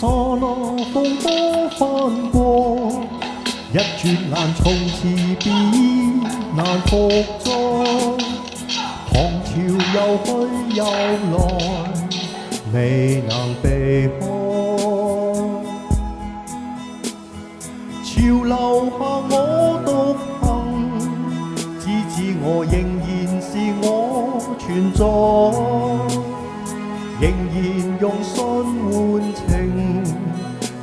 沙拉風波翻過，一轉眼從此變難復再。狂潮又去又來，未能避開。潮流下我獨行，只知我仍然是我存在。仍然用心換情，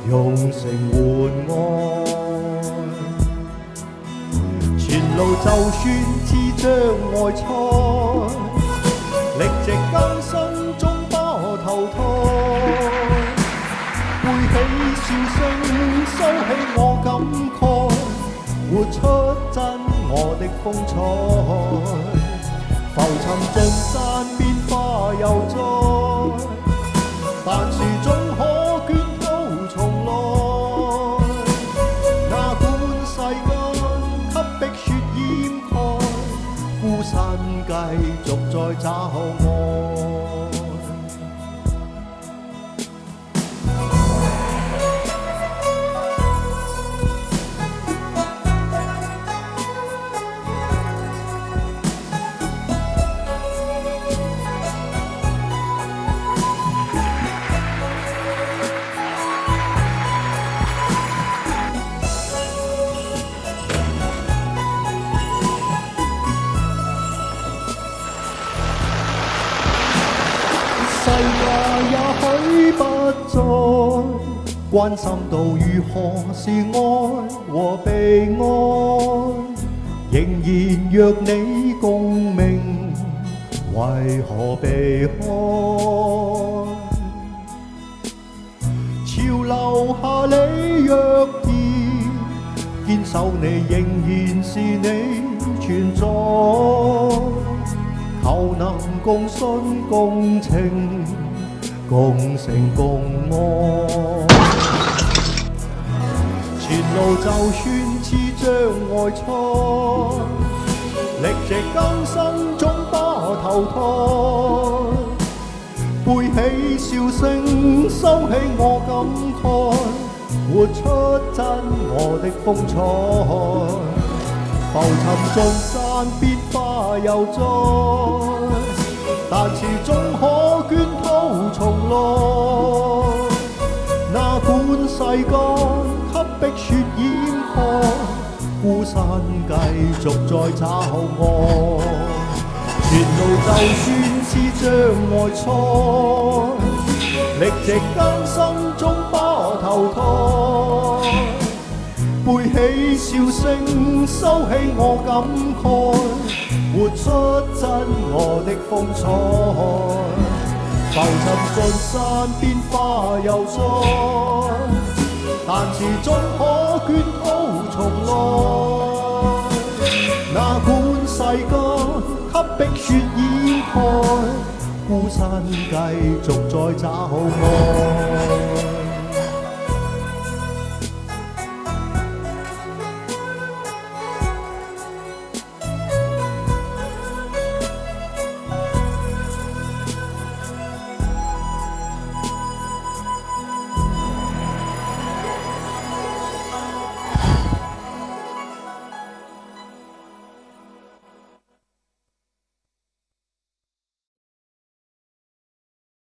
用誠換愛。前路就算似障礙賽，力值艱辛終不投胎。背起笑聲，收起我感慨，活出真我的風采。浮沉盡散，變化又再，但是總可捲土重來。哪管世間給碧雪掩蓋，孤身繼續在找愛。世界也許不再關心到如何是愛和被愛，仍然若你共鳴，為何避開？潮流下你若然堅守你，仍然是你存在。求能共信共情，共誠共愛。前路就算似障礙賽，力值艱辛終不投胎。背起笑聲，收起我感慨，活出真我的風采。浮沉盡散，變化又再，但是終可捲土重來。哪管世間給碧雪掩蓋，孤身繼續在找愛。前路就算是障礙賽，力值艱辛終不投胎。背起笑聲，收起我感慨，活出真我的風采。浮沉盡散，變化又再，但是終可捲土重來。哪管世間給碧雪掩蓋，孤身繼續在找愛。